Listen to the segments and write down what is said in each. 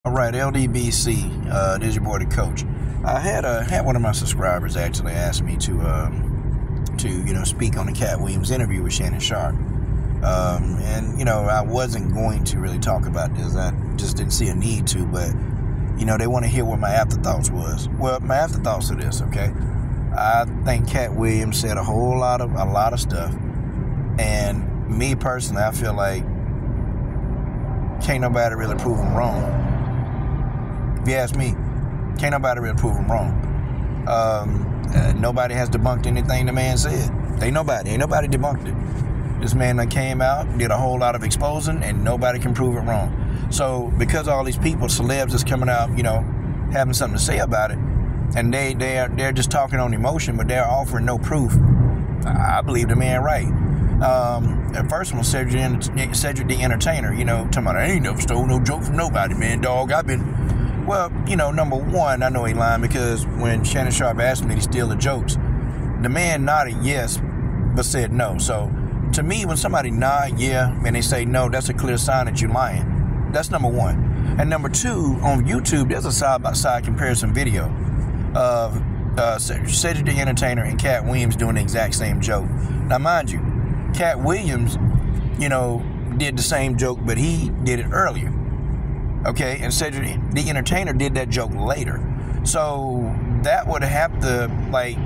All right, LDBC, this is your boy, the coach. I had one of my subscribers actually ask me to speak on the Katt Williams interview with Shannon Sharp. And I wasn't going to really talk about this. I just didn't see a need to, but they want to hear what my afterthoughts was. Well, my afterthoughts are this, okay? I think Katt Williams said a lot of stuff, and me personally, I feel like can't nobody really prove him wrong. If you ask me, can't nobody really prove him wrong. Nobody has debunked anything the man said. Ain't nobody debunked it. This man that came out, did a whole lot of exposing, and nobody can prove it wrong. So because all these people, celebs, is coming out, having something to say about it, and they're just talking on emotion, but they're offering no proof, I believe the man right. At first one, Cedric the Entertainer, talking about, I ain't never stole no joke from nobody, man, dog. Well, number one, I know he lying, because when Shannon Sharp asked me to steal the jokes, the man nodded yes, but said no. So to me, when somebody nod yeah and they say no, that's a clear sign that you're lying. That's number one. And number two, on YouTube, there's a side-by-side comparison video of Cedric the Entertainer and Katt Williams doing the exact same joke. Now, mind you, Katt Williams, did the same joke, but he did it earlier. Okay, and Cedric the Entertainer did that joke later. So that would have to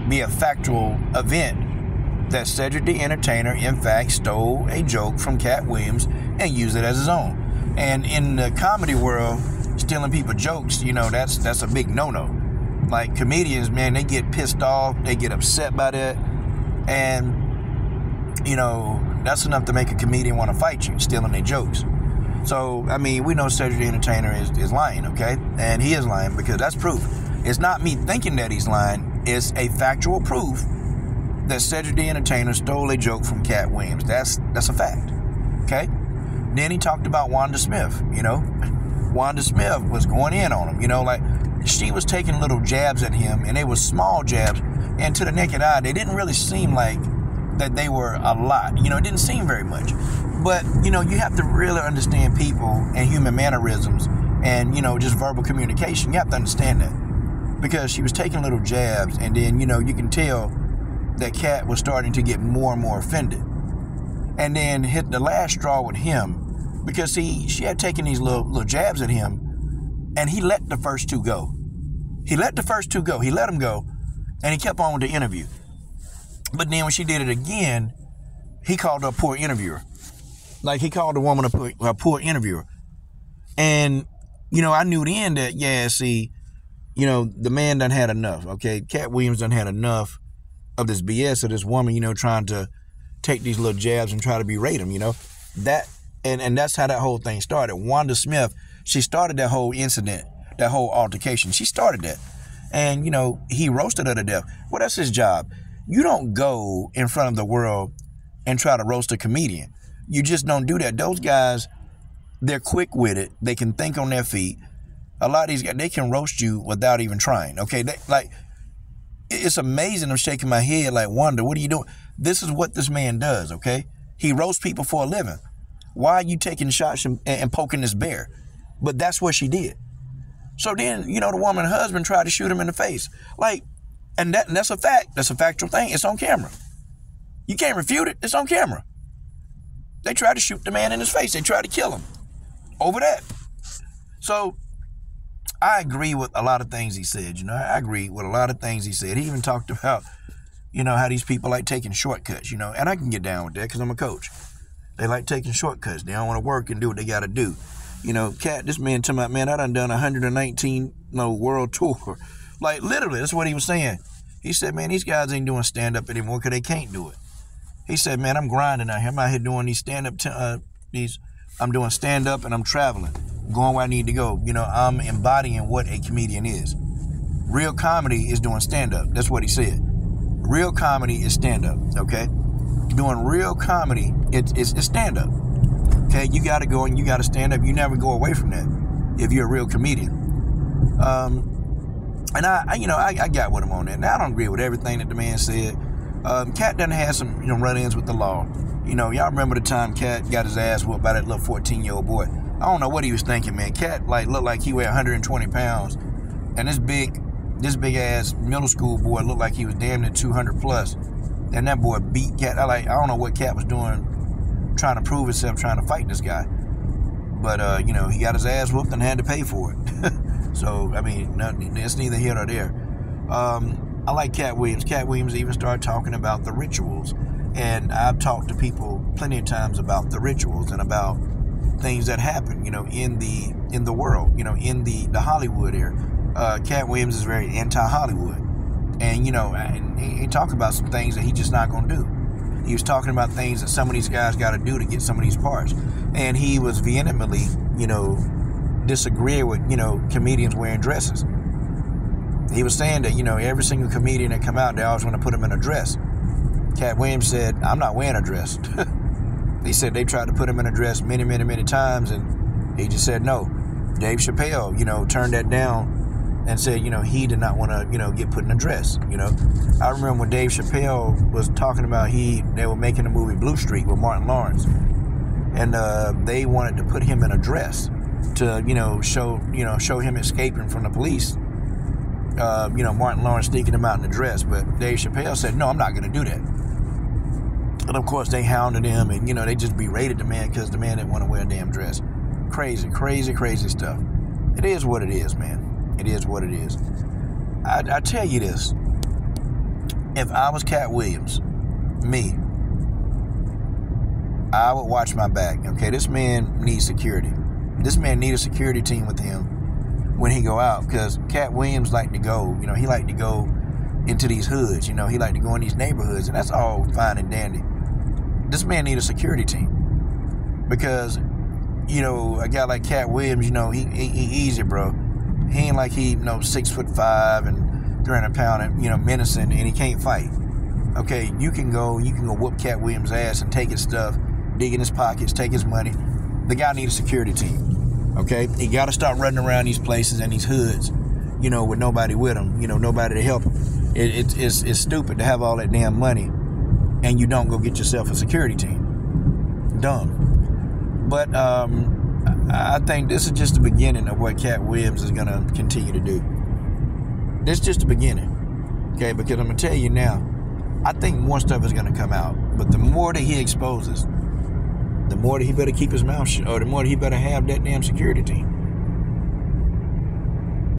be a factual event that Cedric the Entertainer in fact stole a joke from Katt Williams and used it as his own. And in the comedy world, stealing people's jokes, that's a big no-no. Like comedians, man, they get pissed off, they get upset by that, and that's enough to make a comedian want to fight you, stealing their jokes. So, we know Cedric the Entertainer is lying, okay? And he is lying because that's proof. It's not me thinking that he's lying. It's a factual proof that Cedric the Entertainer stole a joke from Katt Williams. That's a fact, okay? Then he talked about Wanda Smith, Wanda Smith was going in on him, she was taking little jabs at him, and they were small jabs, and to the naked eye, they didn't really seem like that they were a lot. It didn't seem very much. But, you have to really understand people and human mannerisms and, just verbal communication. You have to understand that. Because she was taking little jabs, and then, you can tell that Katt was starting to get more and more offended. And then hit the last straw with him, because she had taken these little jabs at him, and he let the first two go. He let them go, and he kept on with the interview. But then when she did it again, he called her a poor interviewer. He called the woman a poor interviewer. And, I knew then that, the man done had enough, okay? Katt Williams done had enough of this BS of this woman, trying to take these little jabs and try to berate him, And that's how that whole thing started. Wanda Smith, she started that whole incident, that whole altercation. She started that. And, he roasted her to death. Well, that's his job. You don't go in front of the world and try to roast a comedian. You just don't do that. Those guys, they're quick with it. They can think on their feet. A lot of these guys, they can roast you without even trying, okay? It's amazing. I'm shaking my head like, Wanda, what are you doing? This is what this man does, okay? He roasts people for a living. Why are you taking shots and poking this bear? But that's what she did. So then, the woman's husband tried to shoot him in the face. And that's a fact. That's a factual thing. It's on camera. You can't refute it. It's on camera. They tried to shoot the man in his face. They tried to kill him over that. So I agree with a lot of things he said. I agree with a lot of things he said. He even talked about, how these people like taking shortcuts, and I can get down with that because I'm a coach. They like taking shortcuts. They don't want to work and do what they got to do. Katt, this man talking about, man, I done 119 world tour. Literally, that's what he was saying. He said, man, these guys ain't doing stand-up anymore because they can't do it. He said, man, I'm grinding out here. I'm out here doing these stand-up, I'm doing stand-up and I'm traveling, going where I need to go. I'm embodying what a comedian is. Real comedy is doing stand-up. That's what he said. Real comedy is stand-up, okay? Doing real comedy, it's stand-up. Okay, you got to go and you got to stand up. You never go away from that if you're a real comedian. And I got with him on that. Now, I don't agree with everything that the man said. Katt done had some, run-ins with the law. Y'all remember the time Katt got his ass whooped by that little 14-year-old boy. I don't know what he was thinking, man. Kattt like looked like he weighed 120 pounds, and this big ass middle school boy looked like he was damn near 200 plus. And that boy beat Kattt. I don't know what Kattt was doing, trying to prove himself, trying to fight this guy. But you know, he got his ass whooped and had to pay for it. So I mean, it's neither here nor there. I like Katt Williams. Katt Williams even started talking about the rituals, and I've talked to people plenty of times about the rituals and about things that happen, you know, in the world, you know, in the Hollywood area. Katt Williams is very anti-Hollywood, and you know, he talked about some things that he's just not going to do. He was talking about things that some of these guys got to do to get some of these parts, and he was vehemently, you know, disagree with, you know, comedians wearing dresses. He was saying that, you know, every single comedian that come out, they always want to put him in a dress. Katt Williams said, "I'm not wearing a dress." He said they tried to put him in a dress many times, and he just said no. Dave Chappelle, you know, turned that down and said, you know, he did not want to, you know, get put in a dress. You know, I remember when Dave Chappelle was talking about they were making the movie Blue Streak with Martin Lawrence, and they wanted to put him in a dress to, you know, show him escaping from the police. You know, Martin Lawrence sneaking him out in the dress, but Dave Chappelle said, "No, I'm not going to do that." And of course, they hounded him, and you know, they just berated the man because the man didn't want to wear a damn dress. Crazy stuff. It is what it is, man. It is what it is. I tell you this: if I was Katt Williams, I would watch my back. Okay, this man needs security. This man needs a security team with him when he go out, because Katt Williams like to go, you know, he like to go into these hoods, you know, he like to go in these neighborhoods, and that's all fine and dandy. This man need a security team, because, you know, a guy like Katt Williams, you know, he easy, bro. He ain't like he, you know, 6'5" and 300 pound, and, you know, menacing, and he can't fight. Okay, you can go whoop Katt Williams' ass and take his stuff, dig in his pockets, take his money. The guy need a security team. Okay, he got to start running around these places and these hoods, you know, with nobody with him, you know, nobody to help him. It's stupid to have all that damn money and you don't go get yourself a security team. Dumb. But I think this is just the beginning of what Katt Williams is going to continue to do. This is just the beginning, okay, because I'm going to tell you now, I think more stuff is going to come out, but the more that he exposes, the more that he better keep his mouth shut, or the more that he better have that damn security team.